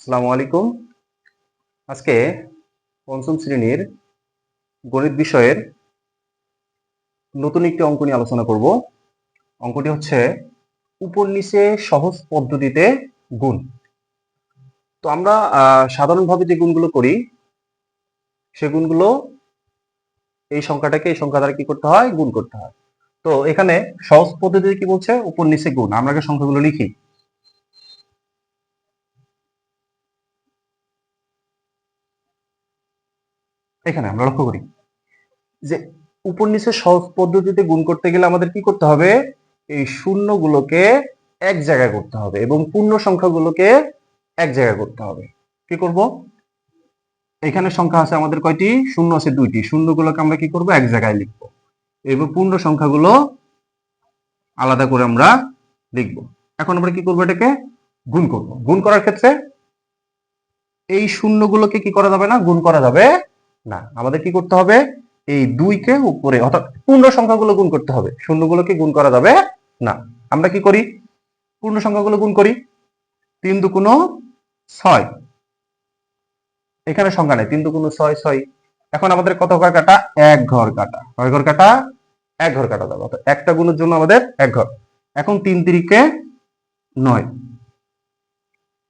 আসসালামু আলাইকুম। আজকে পঞ্চম শ্রেণীর গণিত বিষয়ের নতুন একটি অঙ্ক নিয়ে আলোচনা করব। অঙ্কটি হচ্ছে উপর নিচে সহজ পদ্ধতিতে গুণ। তো আমরা সাধারণভাবে যে গুণগুলো করি সে গুণগুলো এই সংখ্যাটাকে এই সংখ্যা দ্বারা কি করতে হয়, গুণ করতে হয়। তো এখানে সহজ পদ্ধতিতে কি বলছে, উপর নিচে গুণ। আমরা আগে সংখ্যাগুলো লিখি। এখানে আমরা লক্ষ্য করি যে উপর নিচে সহজ পদ্ধতিতে গুণ করতে গেলে আমাদের কি করতে হবে, এই শূন্যগুলোকে এক জায়গায় করতে হবে এবং পূর্ণ সংখ্যাগুলোকে এক জায়গায় করতে হবে। কি করব, এখানে সংখ্যা আছে আমাদের কয়টি, শূন্য আছে দুইটি, শূন্যগুলোকে আমরা কি করব, এক জায়গায় লিখবো এবং পূর্ণ সংখ্যাগুলো আলাদা করে আমরা লিখবো। এখন আমরা কি করবো, এটাকে গুণ করব। গুণ করার ক্ষেত্রে এই শূন্যগুলোকে কি করা যাবে না, গুণ করা যাবে না। আমাদের কি করতে হবে, এই দুইকে উপরে অর্থাৎ পূর্ণ সংখ্যাগুলো গুণ করতে হবে, শূন্যগুলোকে গুণ করা যাবে না। আমরা কি করি, পূর্ণ সংখ্যাগুলো গুণ করি। 3 দুগুণ 6, এখানে সংখ্যা নেই, 3 দুগুণ 6 6। এখন আমাদের কত ঘর কাটা, এক ঘর কাটা। কয় ঘর কাটা, এক ঘর কাটা যাবে, অর্থাৎ একটা গুণের জন্য আমাদের এক ঘর। এখন 3 তিরিকে 9,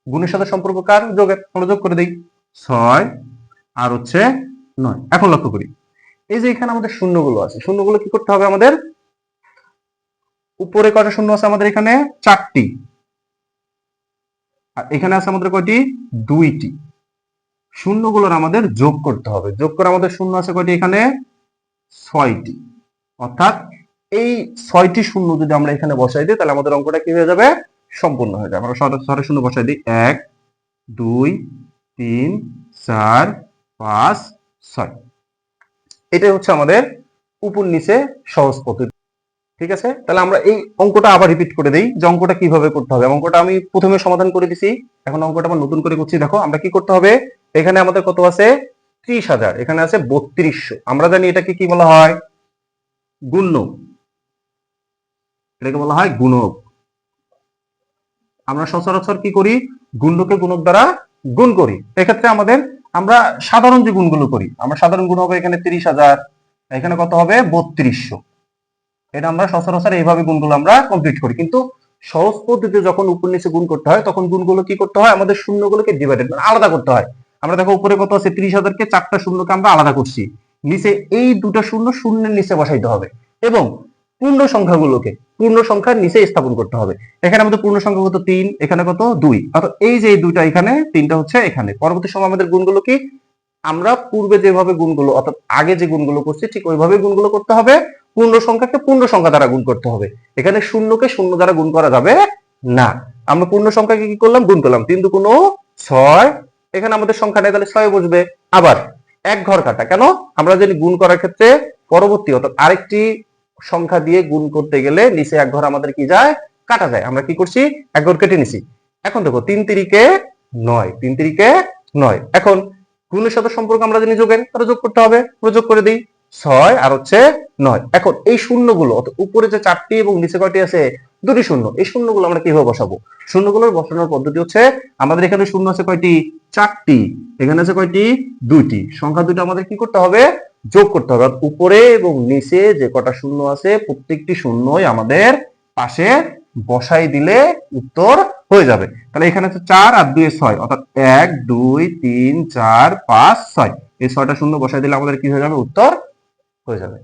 গুণের সাথে সম্পর্ক কার, যোগের, আমরা যোগ করে দেই 6 আর হচ্ছে 9। এখন লক্ষ্য করি, এই যে এখানে আমাদের শূন্যগুলো আছে, শূন্যগুলো কি করতে হবে আমাদের, উপরে কয়টা শূন্য আছে আমাদের, এখানে 4টি, আর এখানে আছে আমাদের কয়টি, 2টি। শূন্যগুলোর আমাদের যোগ করতে হবে। যোগ করে আমাদের শূন্য আছে কয়টি, এখানে 6টি। অর্থাৎ এই 6টি শূন্য যদি আমরা এখানে বসাই দিই, তাহলে আমাদের অঙ্কটা কি হয়ে যাবে, সম্পূর্ণ হয়ে যাবে। আমরা সরে শূন্য বসাই দিই, 1 2 3 4 5 6। এটাই হচ্ছে আমাদের উপর নিচে সহজ পদ্ধতি। ঠিক আছে, তাহলে আমরা এই অঙ্কটা আবার রিপিট করে দেই যে অঙ্কটা কিভাবে করতে হবে। অঙ্কটা আমি প্রথমে সমাধান করে দিছি, এখন অঙ্কটা আবার নতুন করে করছি। দেখো আমরা কি করতে হবে, এখানে আমাদের কত আছে, 30,000, এখানে আছে 3200। আমরা জানি এটাকে কি বলা হয়, গুণ্য, এটাকে বলা হয় গুণক। আমরা সচরাচর কি করি, গুণ্যকে গুণক দ্বারা গুণ করি। এক্ষেত্রে আমাদের আমরা সাধারণ যে গুণগুলো করি, আমরা সাধারণ গুণ হবে এখানে 30,000, এখানে কত হবে 3200। এটা আমরা সচরাচর এইভাবে গুণগুলো আমরা কমপ্লিট করি। কিন্তু সহজ পদ্ধতিতে যখন উপর নিচে গুণ করতে হয়, তখন গুণগুলো কি করতে হয়, আমাদের শূন্যগুলোকে ডিভাইডেড মানে আলাদা করতে হয়। আমরা দেখো উপরে কত আছে, 30,000কে 4টা শূন্যকে আমরা আলাদা করছি, নিচে এই দুটো শূন্য শূন্যের নিচে বসাইতে হবে এবং পূর্ণ সংখ্যাগুলোকে পূর্ণ সংখ্যার নিচে স্থাপন করতে হবে। এখানে আমাদের পূর্ণ সংখ্যা কত 3, এখানে কত 2, অর্থাৎ এই যে এই দুইটা এখানে, 3টা হচ্ছে এখানে। পরবর্তী সময় আমাদের গুণগুলো কি, আমরা পূর্বে যেভাবে গুণগুলো অর্থাৎ আগে যে গুণগুলো করছি ঠিক ওইভাবে গুণগুলো করতে হবে। পূর্ণ সংখ্যাকে পূর্ণ সংখ্যা দ্বারা গুণ করতে হবে। এখানে শূন্যকে শূন্য দ্বারা গুণ করা যাবে না। আমরা পূর্ণ সংখ্যাকে কি করলাম, গুণ করলাম, 3 দুগুণ 6, এখানে আমাদের সংখ্যা নেই, তাহলে 6 বসবে। আবার এক ঘর কাটা, কেন, আমরা জানি গুণ করার ক্ষেত্রে পরবর্তী অর্থাৎ আরেকটি সংখ্যা দিয়ে গুণ করতে গেলে নিচে এক ঘর আমাদের কি যায়, কাটা যায়। আমরা কি করছি, এক ঘর কেটে নিছি। এখন দেখো 3 তিরিকে 9, 3 তিরিকে 9। এখন গুণের সাথে সম্পর্ক আমরা জানি যোগের, তাহলে যোগ করতে হবে, যোগ করে দিই 6 আর হচ্ছে 9। এখন এই শূন্যগুলো অর্থাৎ উপরে যে 4টি এবং নিচে কয়টি আছে, 2টি শূন্য, এই শূন্যগুলো আমরা কিভাবে বসাবো, শূন্যগুলোর বসানোর পদ্ধতি হচ্ছে, আমাদের এখানে শূন্য আছে কয়টি, 4টি, এখানে আছে কয়টি, 2টি, সংখ্যা দুটো আমাদের কি করতে হবে, যোগ করতে হবে। উপরে এবং নিচে যে কটা শূন্য আছে প্রত্যেকটি শূন্যই আমাদের পাশে বসাই দিলে উত্তর হয়ে যাবে। তাহলে এখানে হচ্ছে 4 আর 2 6, অর্থাৎ 1 2 3 4 5 6, এই 6টা শূন্য বসাই দিলে আমাদের কি হয়ে যাবে, উত্তর হয়ে যাবে।